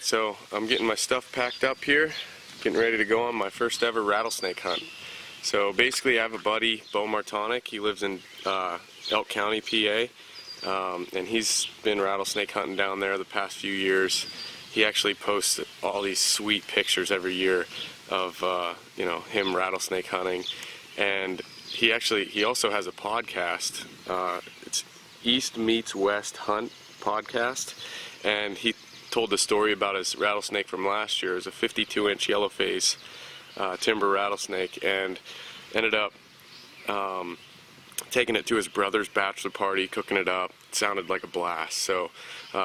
so I'm getting my stuff packed up here, getting ready to go on my first ever rattlesnake hunt. So basically I have a buddy, Beau Martonik. He lives in Elk County, PA, and he's been rattlesnake hunting down there the past few years. He actually posts all these sweet pictures every year of you know, him rattlesnake hunting, and he also has a podcast. It's East Meets West Hunt podcast, and he told the story about his rattlesnake from last year. It was a 52-inch yellowface timber rattlesnake, and ended up taking it to his brother's bachelor party, cooking it up. It sounded like a blast. So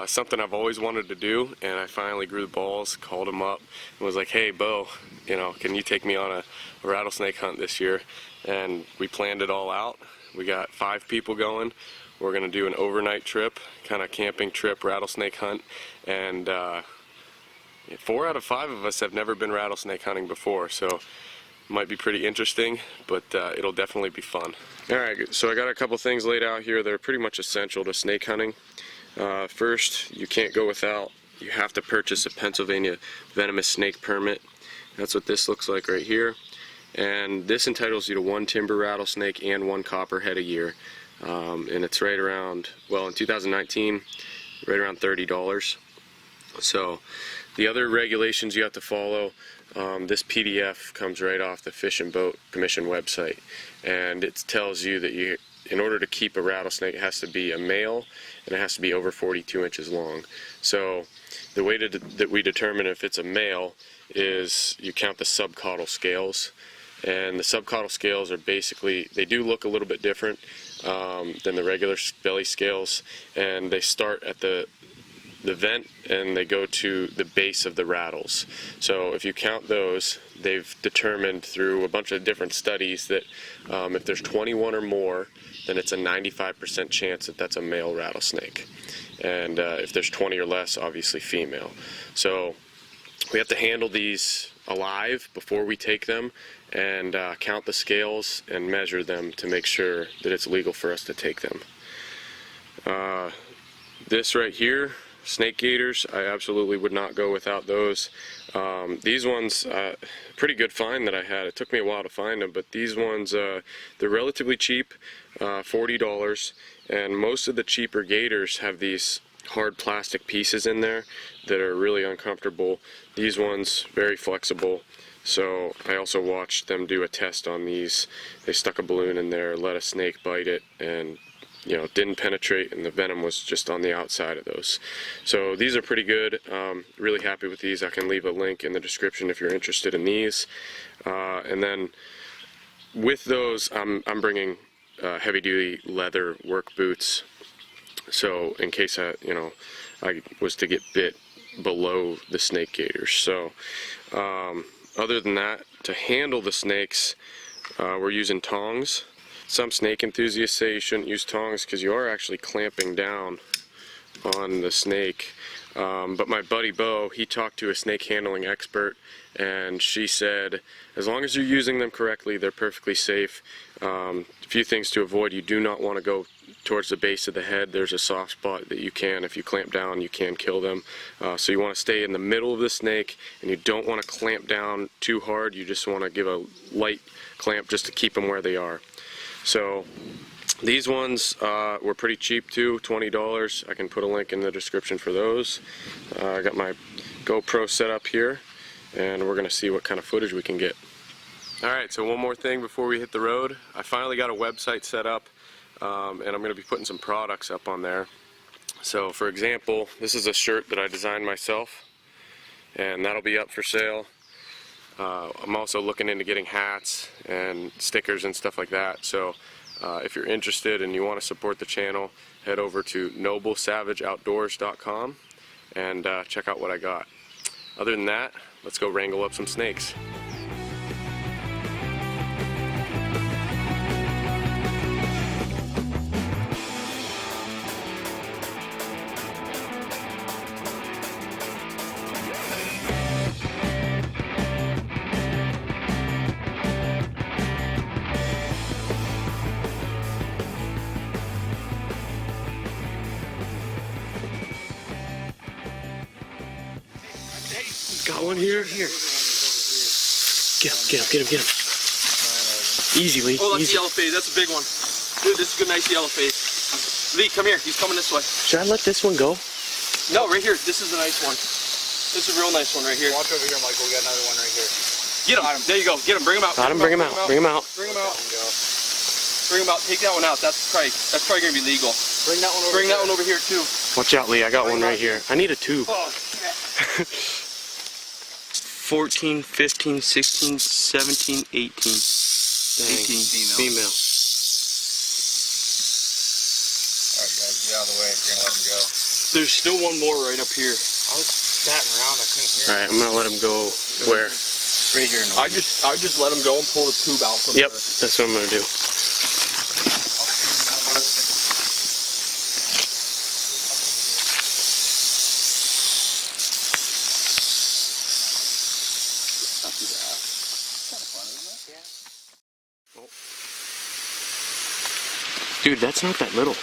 something I've always wanted to do, and I finally grew the balls, called him up, and was like, hey Bo, you know, can you take me on a rattlesnake hunt this year? And we planned it all out. We got 5 people going. We're gonna do an overnight trip, kind of camping trip, rattlesnake hunt, and 4 out of 5 of us have never been rattlesnake hunting before, so it might be pretty interesting, but it'll definitely be fun. Alright, so I got a couple things laid out here that are pretty much essential to snake hunting. First, you can't go without, you have to purchase a Pennsylvania venomous snake permit. That's what this looks like right here, and this entitles you to 1 timber rattlesnake and 1 copperhead a year. And it's right around, well, in 2019, right around $30. So the other regulations you have to follow, this PDF comes right off the Fish and Boat Commission website, and it tells you that in order to keep a rattlesnake, it has to be a male and it has to be over 42 inches long. So the way that we determine if it's a male is you count the subcaudal scales, and the subcaudal scales are basically, they do look a little bit different than the regular belly scales, and they start at the vent and they go to the base of the rattles. So if you count those, they've determined through a bunch of different studies that if there's 21 or more, then it's a 95% chance that that's a male rattlesnake, and if there's 20 or less, obviously female. So we have to handle these alive before we take them, and count the scales and measure them to make sure that it's legal for us to take them. This right here, snake gaiters, I absolutely would not go without those. These ones, pretty good find that I had. It took me a while to find them, but these ones, they're relatively cheap, $40, and most of the cheaper gaiters have these hard plastic pieces in there that are really uncomfortable. These ones, very flexible. So I also watched them do a test on these. They stuck a balloon in there, let a snake bite it, and you know, didn't penetrate, and the venom was just on the outside of those. So these are pretty good. Really happy with these. I can leave a link in the description if you're interested in these. And then with those, I'm bringing heavy-duty leather work boots. So in case I was to get bit below the snake gaiters. So other than that, to handle the snakes, we're using tongs. Some snake enthusiasts say you shouldn't use tongs because you are actually clamping down on the snake. But my buddy Bo, he talked to a snake handling expert, and she said as long as you're using them correctly, they're perfectly safe. A few things to avoid: you do not want to go towards the base of the head. There's a soft spot that you can, if you clamp down, you can kill them. So you want to stay in the middle of the snake, and you don't want to clamp down too hard. You just want to give a light clamp just to keep them where they are. So these ones were pretty cheap too, $20. I can put a link in the description for those. I got my GoPro set up here, and we're going to see what kind of footage we can get. Alright, so one more thing before we hit the road. I finally got a website set up, and I'm going to be putting some products up on there. So for example, this is a shirt that I designed myself, and that'll be up for sale. I'm also looking into getting hats and stickers and stuff like that. So if you're interested and you want to support the channel, head over to noblesavageoutdoors.com and check out what I got. Other than that, let's go wrangle up some snakes. got one here. Get him. Easy, Lee. Oh, that's easy. the yellow face. That's a big one. Dude, this is a good, nice yellow face. Lee, come here. He's coming this way. Should I let this one go? No, right here. This is a nice one. This is a real nice one right here. Watch over here, Michael. We got another one right here. Get him. There you go. Get him. Bring him out. Got him. Bring him out. Bring him out. Bring him out. Bring him out. Take that one out. That's probably gonna be legal. Bring that one over. Bring that one over here too. Watch out, Lee. I got one right here. I need a tube. Oh, 14, 15, 16, 17, 18. 18. Female. Alright, guys, get out of the way if you're gonna let him go. There's still one more right up here. I was batting around. I couldn't hear. Alright, I'm gonna let him go. Where? Right here. I just let him go and pull the tube out from Yep, that's what I'm gonna do. Dude, that's not that little.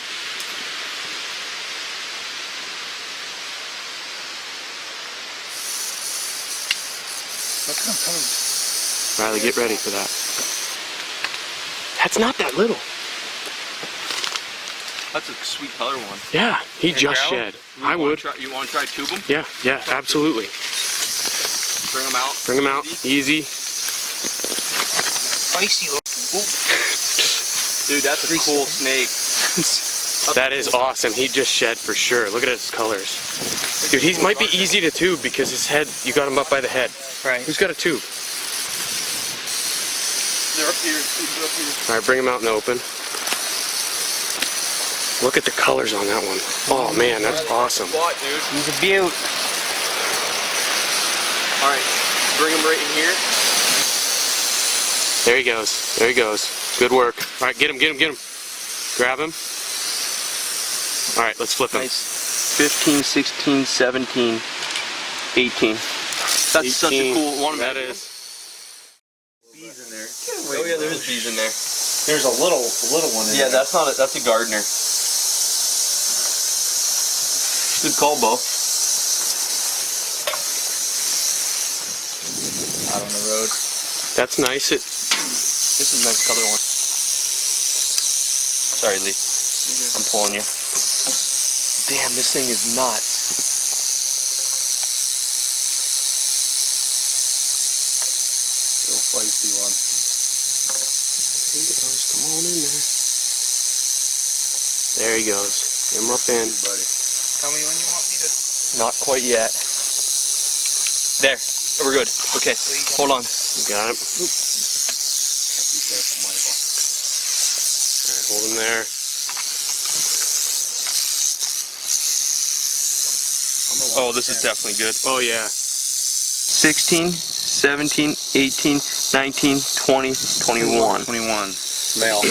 Look at him coming. Riley, get ready for that. That's not that little. That's a sweet color one. Yeah, he just shed. I would. You want to try tube them? Yeah, absolutely. Bring them out. Bring him out. Easy. Spicy little. Dude, that's a cool snake. That is awesome. He just shed for sure. Look at his colors. Dude, he might be easy to tube because his head, you got him up by the head. Right. Who's got a tube? They're up here. They're up here. Alright, bring him out in the open. Look at the colors on that one. Oh man, that's awesome. Spot, dude. He's a beaut. Alright, bring him right in here. There he goes. There he goes. Good work. Alright, get him. Grab him. Alright, let's flip him. Nice. 15, 16, 17, 18. That's 18. such a cool one. That is. Bees in there. Oh yeah, there's bees in there. There's a little one in there. Yeah, that's not that's a gardener. Good call, Bo. Out on the road. That's nice. This is a nice color one. Sorry, Lee. I'm pulling you. Damn, this thing is nuts. Little feisty one. Come on in there. There he goes. Get him up in. Buddy. Tell me when you want me to. Not quite yet. There. We're good. Okay. Hold on. You got him. Be careful, Michael. Alright, hold him there. Oh, this is definitely good. Oh yeah. 16, 17, 18, 19, 20, 21. 21. Male.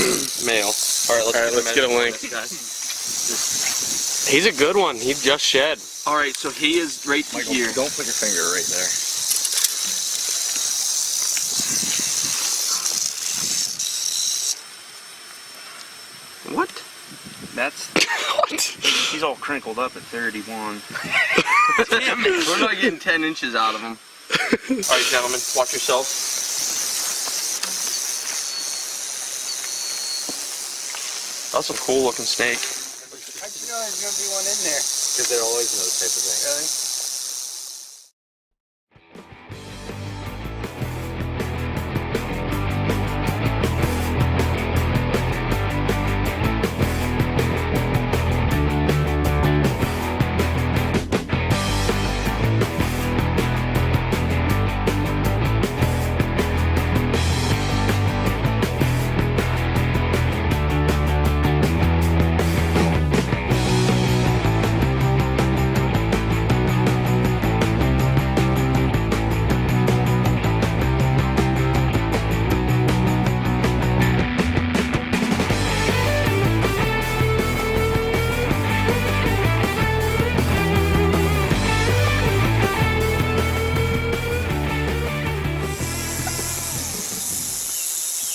Male. Alright, let's get a link. He's a good one. He just shed. Alright, so he is right to Michael, here. don't put your finger right there. What? That's. What? He's all crinkled up at 31. Damn it. We're not getting 10 inches out of him. Alright, gentlemen, watch yourself. That's a cool looking snake. How'd you know there's gonna be one in there? Because they're always in those type of things. Really?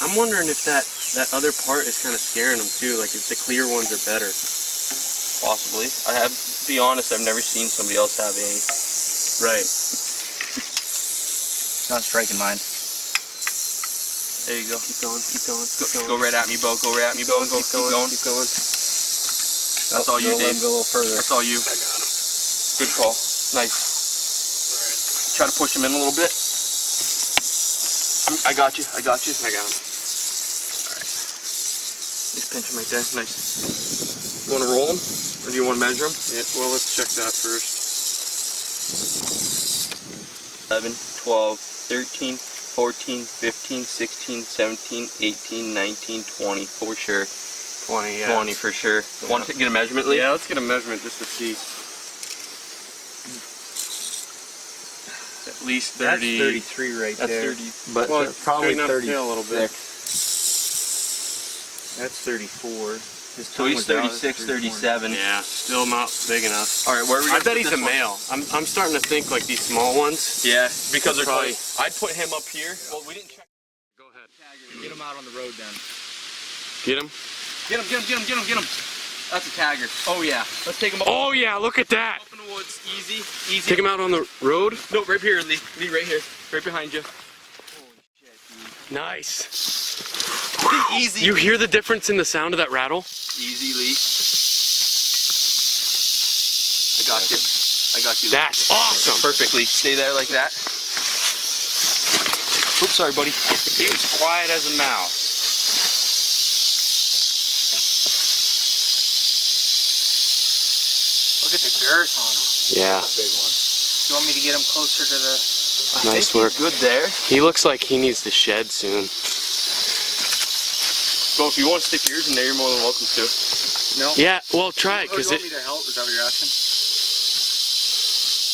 I'm wondering if that other part is kind of scaring him too, like if the clear ones are better. Possibly. To be honest, I've never seen somebody else have a. Right. Not striking mine. There you go. Keep going, keep going, keep going. Go right at me, Bo. Go right at me, Bo. Keep going. Keep going. That's all you, Dave. Go a little further. That's all you. I got him. Good call. Nice. Try to push him in a little bit. I got you. I got you. I got him. Alright. Just pinch him right there. Nice. You want to roll him? Or do you want to measure him? Yeah, well, let's check that first. 11, 12, 13, 14, 15, 16, 17, 18, 19, 20. For sure. 20, yeah. 20 for sure. Want to get a measurement, Lee? Yeah, let's get a measurement just to see. At least 30. That's 33 right That's there. 30. But Well, probably straighten up the 30. tail a little bit. That's 34. His So tongue he's was out, 36, 34. 37. Yeah, still not big enough. All right, where are we I gonna bet put he's a this one? male. I'm starting to think like these small ones. Yeah, because they're Probably- probably. I'd put him up here. Well, we didn't check. Go ahead. Get him out on the road then. Get him. Get him, get him, get him, get him, get him. That's a tagger. Oh yeah. Let's take him up. Oh yeah, look at that. Up in the woods. Easy, easy. Take him out on the road. No, right here, Lee. Lee, right here. Right behind you. Nice. Easy. You hear the difference in the sound of that rattle? Easy, Lee. I got you. I got you. Lee. That's awesome. Perfectly. Stay there like that. Oops, sorry, buddy. He was quiet as a mouse. Look at the girth on him. Yeah. Big one. You want me to get him closer to the... Nice work. Good there. He looks like he needs to shed soon. So if you want to stick yours in there, you're more than welcome to. No? Yeah, well, try it Oh, you because want me to help? Is that what you're asking?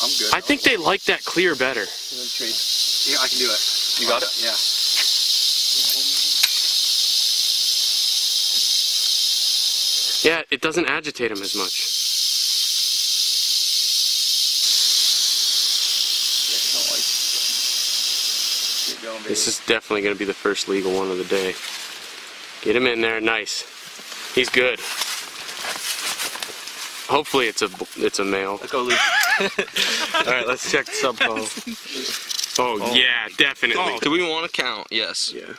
I'm good. I think they like that clear better. Yeah, I can do it. You got it? Yeah. Yeah, it doesn't agitate him as much. Keep going, baby. This is definitely going to be the first legal one of the day. Get him in there, nice. He's good. Hopefully it's a male. Let's go, Lee. All right, let's check the sub call. Oh yeah, definitely. Oh, do we want to count? Yes. Yeah.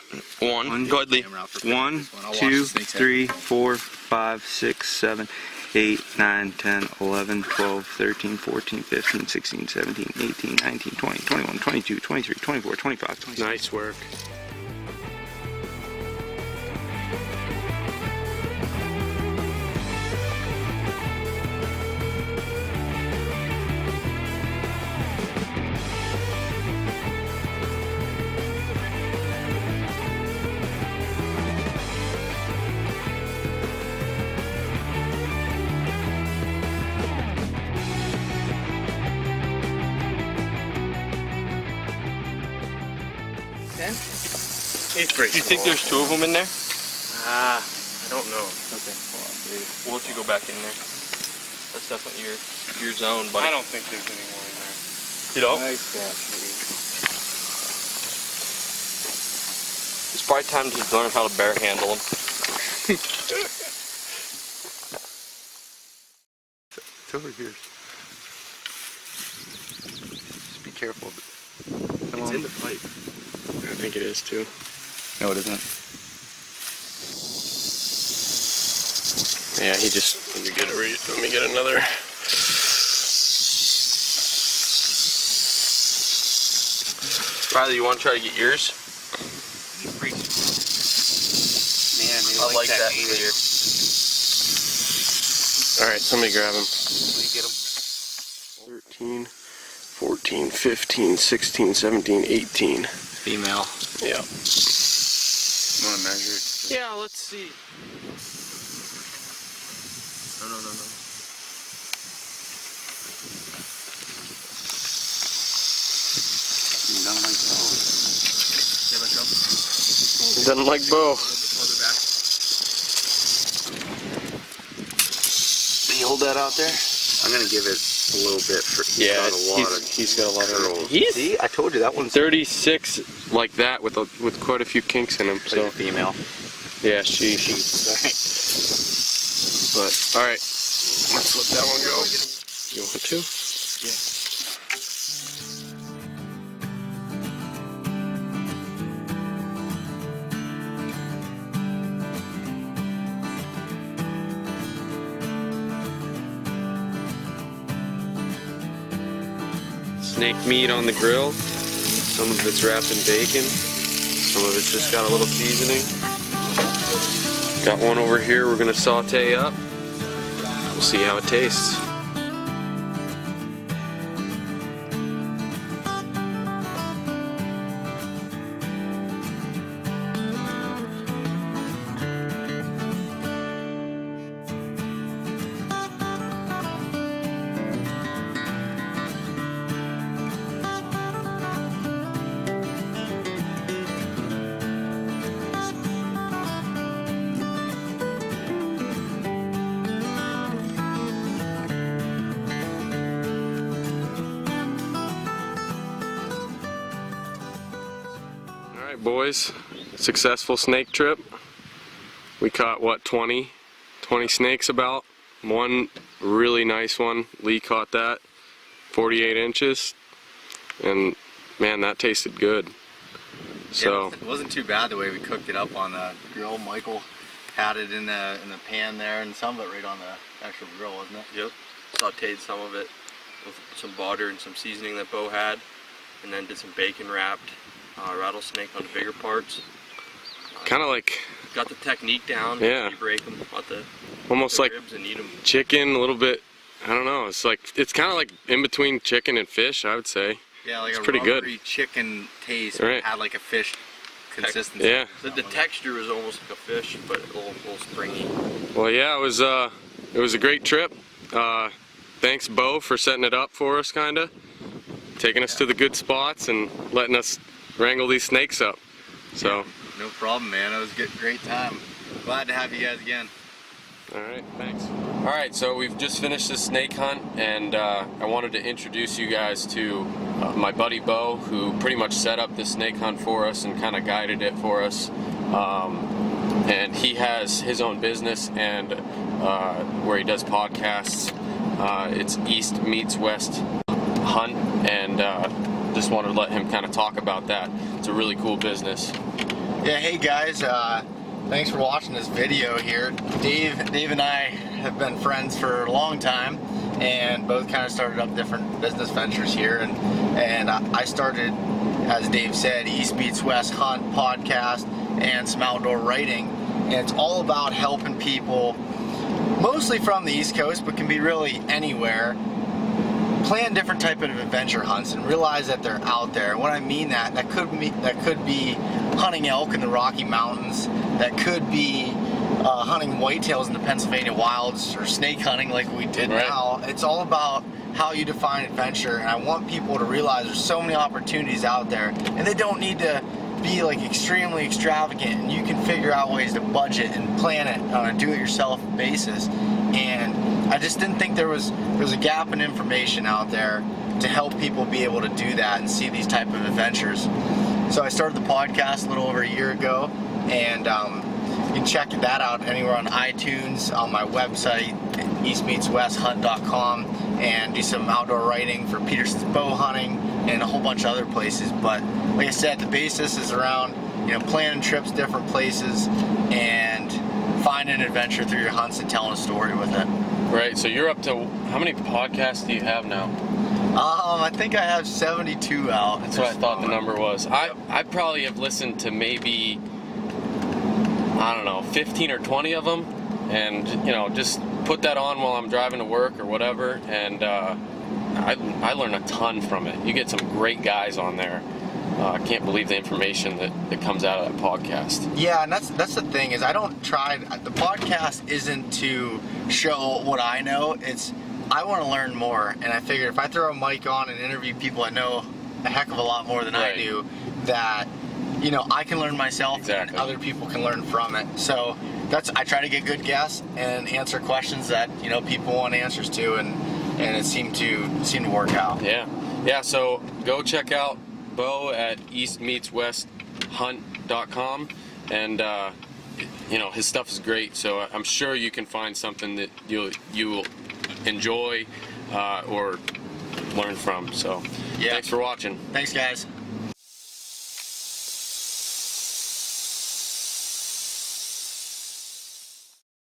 One. Go ahead, Lee. 1, 2, 3, 4, 5, 6, 7, 8, 9, 10, 11, 12, 13, 14, 15, 16, 17, 18, 19, 20, 21, 22, 23, 24, 25, 26. Nice work. He's pretty Do you think there's two of them in there? I don't know. Okay, hold on, baby. We'll let you go back in there. That's definitely your zone, buddy. I don't think there's any more in there. You know? Nice catch, baby. It's probably time to learn how to bear handle them. It's over here. Just be careful. It's in the pipe. I think it is too. No, it isn't. Yeah, he just. Let me get another. Riley, you want to try to get yours? Man, they I like that either. clear. All right, somebody grab him. Will you get him? 13, 14, 15, 16, 17, 18. Female. Yeah. You want to measure it? Yeah, let's see. No. Doesn't like Bo. Yeah, let's go. Doesn't like Bo. Further back. Can you hold that out there? I'm gonna give it a little bit for. Yeah, got a lot of he's got a lot curls. of. He's See, I told you that one's 36 like that with quite a few kinks in him. So female. yeah, she. Sorry. But all right, let's let that one go. You want to? Yeah. snake meat on the grill. Some of it's wrapped in bacon. Some of it's just got a little seasoning. Got one over here we're gonna saute up. We'll see how it tastes. Alright boys, successful snake trip. We caught what, 20 snakes about. One really nice one, Lee caught that, 48 inches, and man, that tasted good. So yeah, it wasn't too bad the way we cooked it up on the grill. Michael had it in the pan there, and some of it right on the actual grill, wasn't it? Yep. Sauteed some of it with some butter and some seasoning that Bo had, and then did some bacon wrapped rattlesnake on the bigger parts. kind of like, Got the technique down. Yeah. You break them, almost like ribs and eat them. chicken, a little bit, I don't know, it's kind of like in between chicken and fish, I would say. Yeah, like it's a pretty good. rubbery chicken taste, Right. but had like a fish consistency. Yeah. The texture was almost like a fish, but a little springy. Well, yeah, it was a great trip. Thanks, Bo, for setting it up for us, kinda taking us to the good spots and letting us wrangle these snakes up. So, No problem, man. It was a great time. Glad to have you guys again. all right, thanks. All right, so we've just finished this snake hunt, and I wanted to introduce you guys to my buddy Bo, who pretty much set up this snake hunt for us and kind of guided it for us. And he has his own business and where he does podcasts. It's East Meets West Hunt, and just wanted to let him kind of talk about that. It's a really cool business. Yeah, hey guys, thanks for watching this video here. Dave and I have been friends for a long time, and both kind of started up different business ventures here. And I started, as Dave said, East Meets West Hunt podcast and some outdoor writing. And it's all about helping people, mostly from the East Coast, but can be really anywhere, plan different type of adventure hunts and realize that they're out there. And when I mean that could be hunting elk in the Rocky Mountains, that could be hunting whitetails in the Pennsylvania wilds, or snake hunting like we did Right. now. It's all about how you define adventure, and I want people to realize there's so many opportunities out there, and they don't need to be like extremely extravagant, and you can figure out ways to budget and plan it on a do-it-yourself basis. And I just didn't think there was a gap in information out there to help people be able to do that and see these type of adventures. So I started the podcast a little over a year ago, and you can check that out anywhere on iTunes, on my website, eastmeetswesthunt.com, and do some outdoor writing for Peterson's Bow Hunting and a whole bunch of other places. But like I said, the basis is around, planning trips, different places, and finding an adventure through your hunts and telling a story with it. Right, so you're up to, how many podcasts do you have now? I think I have 72 out. That's what I thought the number was. I probably have listened to maybe, I don't know, 15 or 20 of them, and just put that on while I'm driving to work or whatever, and I learn a ton from it. You get some great guys on there. I can't believe the information that comes out of that podcast. Yeah, and that's the thing, is I don't try, the podcast isn't to show what I know, it's I want to learn more, and I figured if I throw a mic on and interview people that know a heck of a lot more than Right. I do, that I can learn myself. Exactly. And other people can learn from it. So I try to get good guests and answer questions that people want answers to, and it seemed to work out. Yeah. So go check out Bo at eastmeetswesthunt.com, and his stuff is great. So I'm sure you can find something that you will enjoy or learn from. So Yeah. thanks for watching. Thanks, guys.